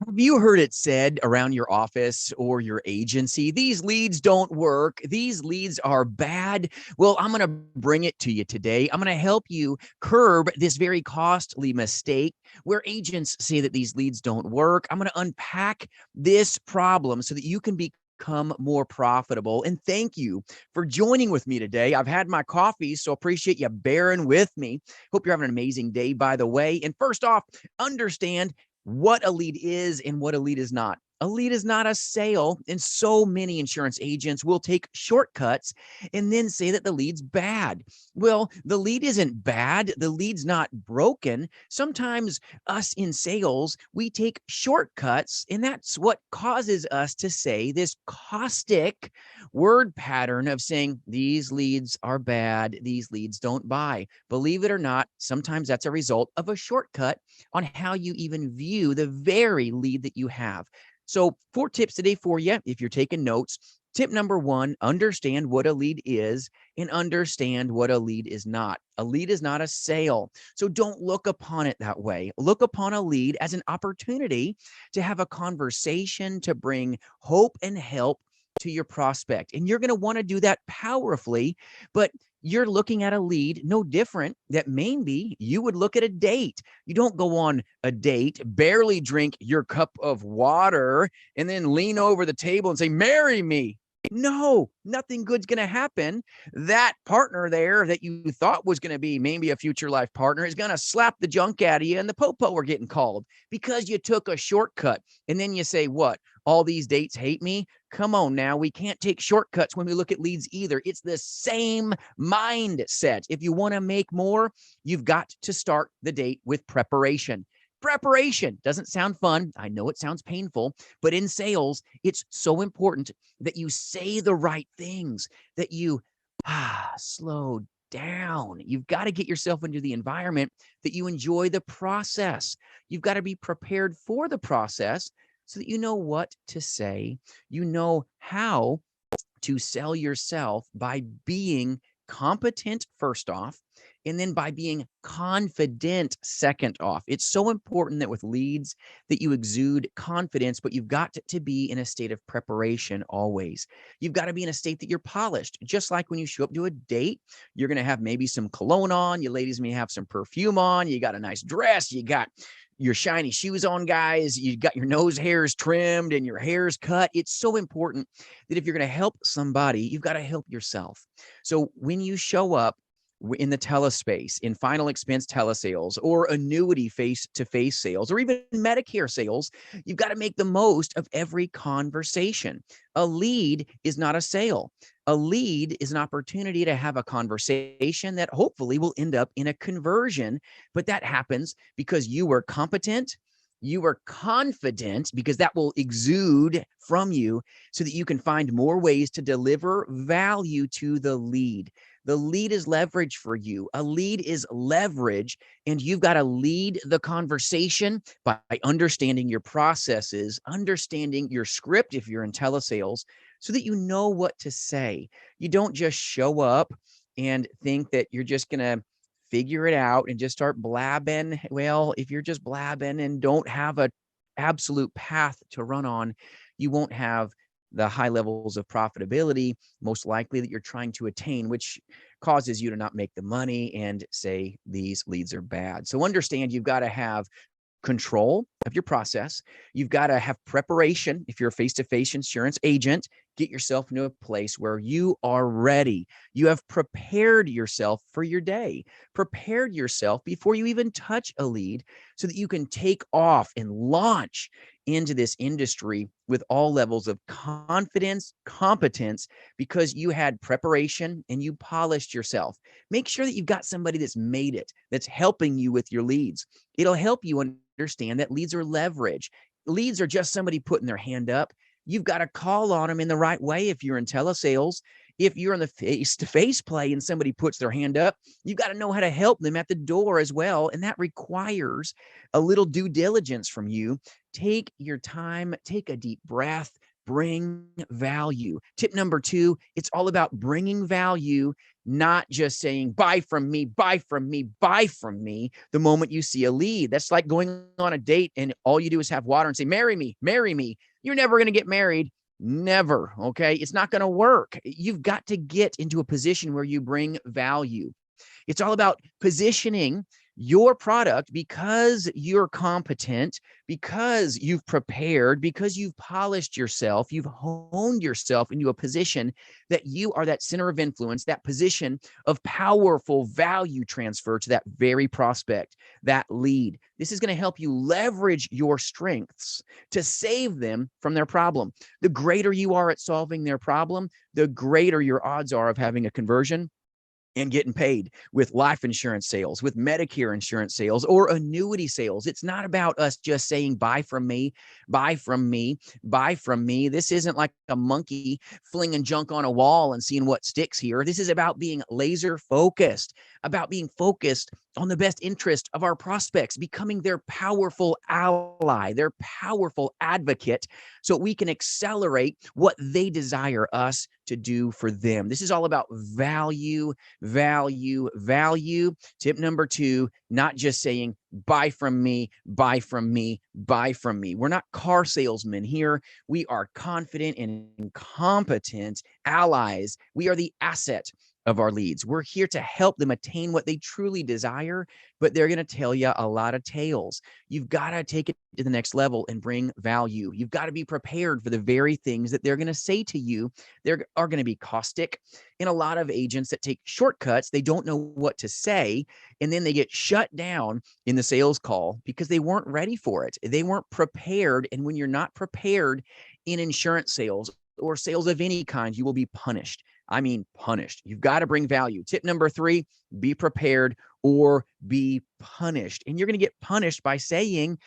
Have you heard it said around your office or your agency, these leads don't work, these leads are bad? Well, I'm going to bring it to you today. I'm going to help you curb this very costly mistake where agents say that these leads don't work. I'm going to unpack this problem so that you can become more profitable. And thank you for joining with me today. I've had my coffee, so appreciate you bearing with me. Hope you're having an amazing day, by the way. And first off, understand what a lead is and what a lead is not. A lead is not a sale, and so many insurance agents will take shortcuts and then say that the lead's bad. Well, the lead isn't bad. The lead's not broken. Sometimes us in sales, we take shortcuts, and that's what causes us to say this caustic word pattern of saying these leads are bad, these leads don't buy. Believe it or not, sometimes that's a result of a shortcut on how you even view the very lead that you have. So 4 tips today for you if you're taking notes. Tip number 1, understand what a lead is and understand what a lead is not. A lead is not a sale. So don't look upon it that way. Look upon a lead as an opportunity to have a conversation, to bring hope and help to your prospect. And you're going to want to do that powerfully, but you're looking at a lead no different that maybe you would look at a date. You don't go on a date, barely drink your cup of water, and then lean over the table and say, marry me. No, nothing good's going to happen. That partner there that you thought was going to be maybe a future life partner is going to slap the junk out of you and the popo are getting called because you took a shortcut. And then you say, what? All these dates hate me? Come on now. We can't take shortcuts when we look at leads either. It's the same mindset. If you want to make more, you've got to start the date with preparation. Preparation doesn't sound fun. I know it sounds painful, but in sales, it's so important that you say the right things, that you slow down. You've got to get yourself into the environment that you enjoy the process. You've got to be prepared for the process so that you know what to say. You know how to sell yourself by being competent first off, and then by being confident second off. It's so important that with leads that you exude confidence, but you've got to be in a state of preparation always. You've got to be in a state that you're polished. Just like when you show up to a date, you're going to have maybe some cologne on. You ladies may have some perfume on. You got a nice dress. You got your shiny shoes on, guys. You got your nose hairs trimmed and your hair's cut. It's so important that if you're going to help somebody, you've got to help yourself. So when you show up in the telespace, in final expense telesales, or annuity face-to-face sales, or even Medicare sales, you've got to make the most of every conversation. A lead is not a sale. A lead is an opportunity to have a conversation that hopefully will end up in a conversion, but that happens because you were competent, you were confident, because that will exude from you so that you can find more ways to deliver value to the lead. The lead is leverage for you. A lead is leverage, and you've got to lead the conversation by understanding your processes, understanding your script if you're in telesales, so that you know what to say. You don't just show up and think that you're just going to figure it out and just start blabbing. Well, if you're just blabbing and don't have an absolute path to run on, you won't have the high levels of profitability, most likely, that you're trying to attain, which causes you to not make the money and say these leads are bad. So understand you've got to have control of your process. You've got to have preparation. If you're a face-to-face insurance agent, get yourself into a place where you are ready. You have prepared yourself for your day, prepared yourself before you even touch a lead so that you can take off and launch into this industry with all levels of confidence, competence, because you had preparation and you polished yourself. Make sure that you've got somebody that's made it, that's helping you with your leads. It'll help you understand that leads are leverage. Leads are just somebody putting their hand up. You've got to call on them in the right way if you're in telesales. If you're in the face-to-face play and somebody puts their hand up, you've got to know how to help them at the door as well. And that requires a little due diligence from you. Take your time, take a deep breath, bring value. Tip number 2, it's all about bringing value, not just saying, buy from me, buy from me, buy from me the moment you see a lead. That's like going on a date and all you do is have water and say, marry me, marry me. You're never going to get married. Never. Okay. It's not going to work. You've got to get into a position where you bring value. It's all about positioning your product because you're competent, because you've prepared, because you've polished yourself, you've honed yourself into a position that you are that center of influence, that position of powerful value transfer to that very prospect, that lead. This is going to help you leverage your strengths to save them from their problem. The greater you are at solving their problem, the greater your odds are of having a conversion and getting paid with life insurance sales, with Medicare insurance sales, or annuity sales. It's not about us just saying, buy from me, buy from me, buy from me. This isn't like a monkey flinging junk on a wall and seeing what sticks here. This is about being laser focused, about being focused on the best interest of our prospects, becoming their powerful ally, their powerful advocate, so we can accelerate what they desire us to do for them. This is all about value, value, value. Tip number 2, not just saying, buy from me, buy from me, buy from me. We're not car salesmen here. We are confident and competent allies. We are the asset of our leads. We're here to help them attain what they truly desire, but they're going to tell you a lot of tales. You've got to take it to the next level and bring value. You've got to be prepared for the very things that they're going to say to you. They are going to be caustic. And a lot of agents that take shortcuts, they don't know what to say, and then they get shut down in the sales call because they weren't ready for it. They weren't prepared. And when you're not prepared in insurance sales or sales of any kind, you will be punished. I mean, punished. You've got to bring value. Tip number 3, be prepared or be punished. And you're going to get punished by saying,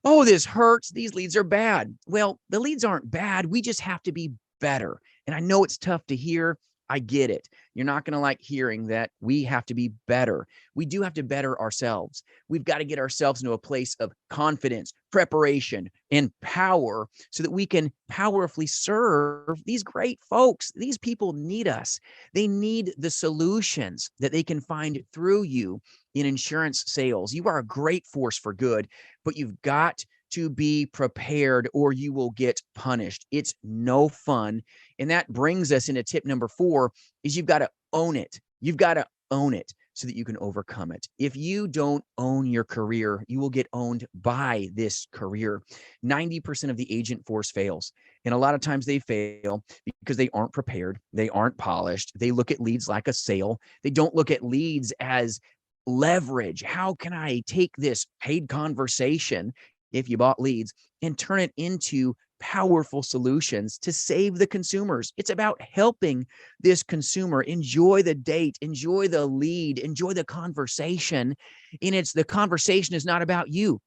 oh, this hurts. These leads are bad. Well, the leads aren't bad. We just have to be better. And I know it's tough to hear. I get it. You're not going to like hearing that we have to be better. We do have to better ourselves. We've got to get ourselves into a place of confidence, preparation, and power so that we can powerfully serve these great folks. These people need us. They need the solutions that they can find through you in insurance sales. You are a great force for good, but you've got to be prepared or you will get punished. It's no fun. And that brings us into tip number 4 is you've got to own it. You've got to own it so that you can overcome it. If you don't own your career, you will get owned by this career. 90% of the agent force fails. And a lot of times they fail because they aren't prepared. They aren't polished. They look at leads like a sale. They don't look at leads as leverage. How can I take this paid conversation, if you bought leads, and turn it into powerful solutions to save the consumers? It's about helping this consumer enjoy the date, enjoy the lead, enjoy the conversation. And the conversation is not about you.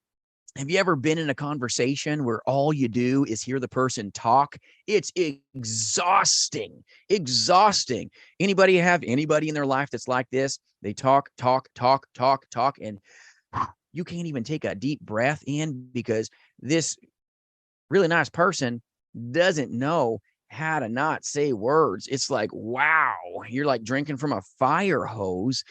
Have you ever been in a conversation where all you do is hear the person talk? It's exhausting, exhausting. Anybody have anybody in their life that's like this? They talk, and you can't even take a deep breath in because this really nice person doesn't know how to not say words. It's like, wow, you're like drinking from a fire hose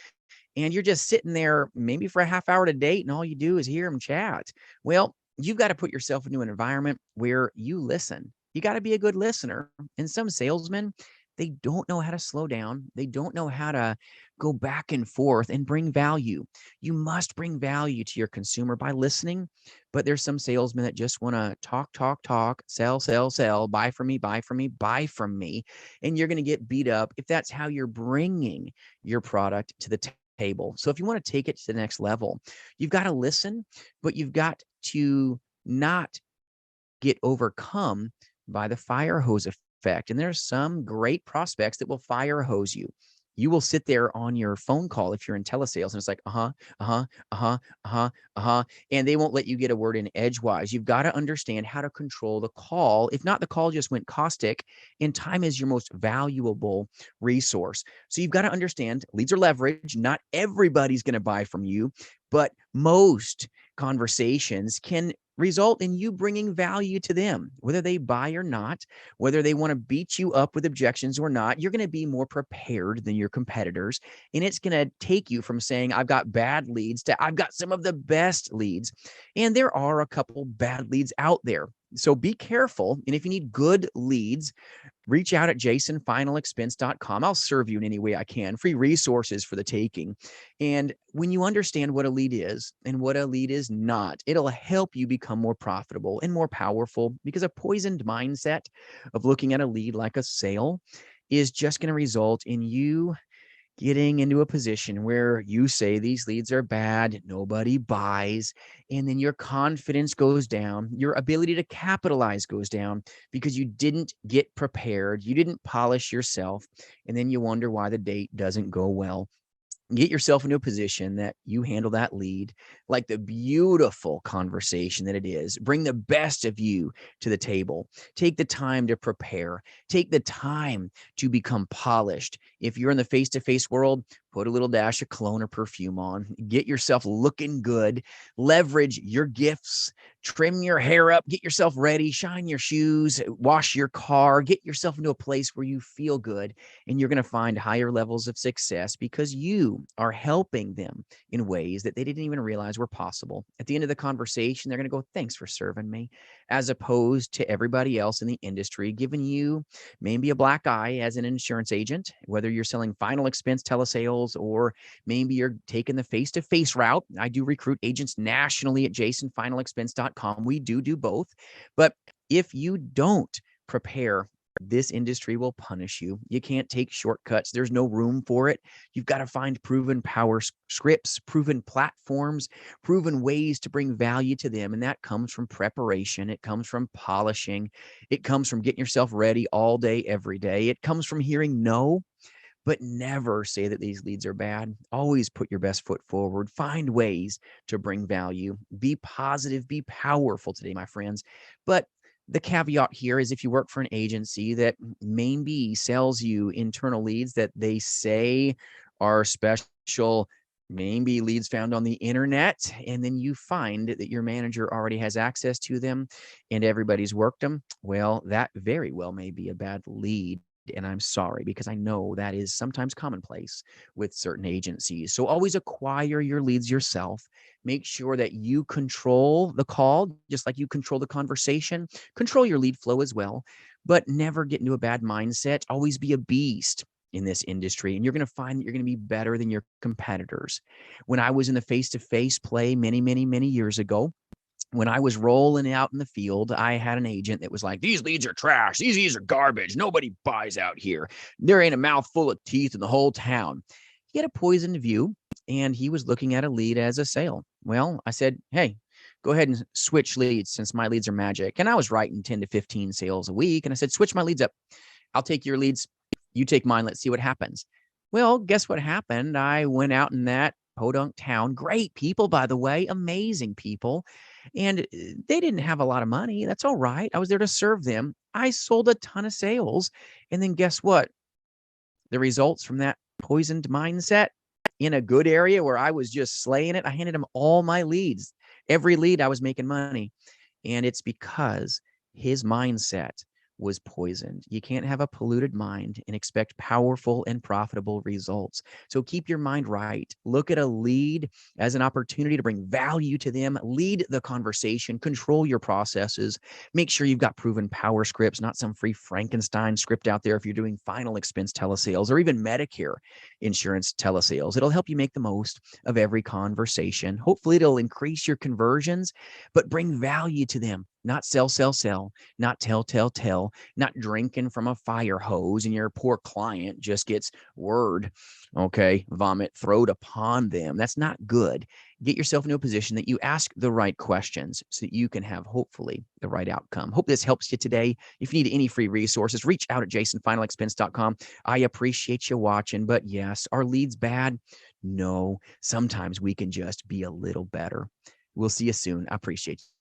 and you're just sitting there maybe for a half hour to date and all you do is hear them chat. Well, you've got to put yourself into an environment where you listen. You got to be a good listener. And some salesmen, they don't know how to slow down. They don't know how to go back and forth and bring value. You must bring value to your consumer by listening. But there's some salesmen that just want to talk, sell, buy from me, buy from me, buy from me. And you're going to get beat up if that's how you're bringing your product to the table. So if you want to take it to the next level, you've got to listen, but you've got to not get overcome by the fire hose effect. And there's some great prospects that will fire hose you. You will sit there on your phone call if you're in telesales and it's like, and they won't let you get a word in edgewise. You've got to understand how to control the call. If not, the call just went caustic, and time is your most valuable resource. So you've got to understand leads are leverage. Not everybody's going to buy from you, but most conversations can result in you bringing value to them, whether they buy or not, whether they want to beat you up with objections or not. You're going to be more prepared than your competitors. And it's going to take you from saying, I've got bad leads to I've got some of the best leads. And there are a couple bad leads out there. So be careful. And if you need good leads, reach out at jasonfinalexpense.com. I'll serve you in any way I can. Free resources for the taking. And when you understand what a lead is and what a lead is not, it'll help you become more profitable and more powerful, because a poisoned mindset of looking at a lead like a sale is just going to result in you getting into a position where you say these leads are bad, nobody buys, and then your confidence goes down, your ability to capitalize goes down because you didn't get prepared, you didn't polish yourself, and then you wonder why the date doesn't go well. Get yourself into a position that you handle that lead like the beautiful conversation that it is. Bring the best of you to the table. Take the time to prepare. Take the time to become polished. If you're in the face-to-face world, put a little dash of cologne or perfume on. Get yourself looking good. Leverage your gifts. Trim your hair up. Get yourself ready. Shine your shoes. Wash your car. Get yourself into a place where you feel good, and you're going to find higher levels of success because you are helping them in ways that they didn't even realize were possible. At the end of the conversation, they're going to go, thanks for serving me, as opposed to everybody else in the industry giving you maybe a black eye as an insurance agent, whether you're selling final expense telesales or maybe you're taking the face-to-face route. I do recruit agents nationally at jasonfinalexpense.com. We do both. But if you don't prepare, this industry will punish you. You can't take shortcuts. There's no room for it. You've got to find proven power scripts, proven platforms, proven ways to bring value to them. And that comes from preparation. It comes from polishing. It comes from getting yourself ready all day, every day. It comes from hearing no, but never say that these leads are bad. Always put your best foot forward. Find ways to bring value. Be positive, be powerful today, my friends. But the caveat here is if you work for an agency that maybe sells you internal leads that they say are special, maybe leads found on the internet, and then you find that your manager already has access to them and everybody's worked them, well, that very well may be a bad lead. And I'm sorry, because I know that is sometimes commonplace with certain agencies. So always acquire your leads yourself. Make sure that you control the call, just like you control the conversation. Control your lead flow as well, but never get into a bad mindset. Always be a beast in this industry, and you're going to find that you're going to be better than your competitors. When I was in the face-to-face play many years ago, when I was rolling out in the field, I had an agent that was like, these leads are trash. These leads are garbage. Nobody buys out here. There ain't a mouthful of teeth in the whole town. He had a poisoned view, and he was looking at a lead as a sale. Well, I said, hey, go ahead and switch leads since my leads are magic. And I was writing 10 to 15 sales a week. And I said, switch my leads up. I'll take your leads. You take mine. Let's see what happens. Well, guess what happened? I went out in that podunk town. Great people, by the way, amazing people. And they didn't have a lot of money. That's all right. I was there to serve them. I sold a ton of sales. And then guess what? The results from that poisoned mindset in a good area where I was just slaying it, I handed them all my leads. Every lead I was making money. And it's because his mindset was poisoned. You can't have a polluted mind and expect powerful and profitable results. So keep your mind right. Look at a lead as an opportunity to bring value to them. Lead the conversation. Control your processes. Make sure you've got proven power scripts, not some free Frankenstein script out there if you're doing final expense telesales or even Medicare insurance telesales. It'll help you make the most of every conversation. Hopefully, it'll increase your conversions, but bring value to them. Not sell, not tell, not drinking from a fire hose and your poor client just gets vomit throwed upon them. That's not good. Get yourself into a position that you ask the right questions so that you can have, hopefully, the right outcome. Hope this helps you today. If you need any free resources, reach out at jasonfinalexpense.com. I appreciate you watching, but yes, are leads bad? No, sometimes we can just be a little better. We'll see you soon. I appreciate you.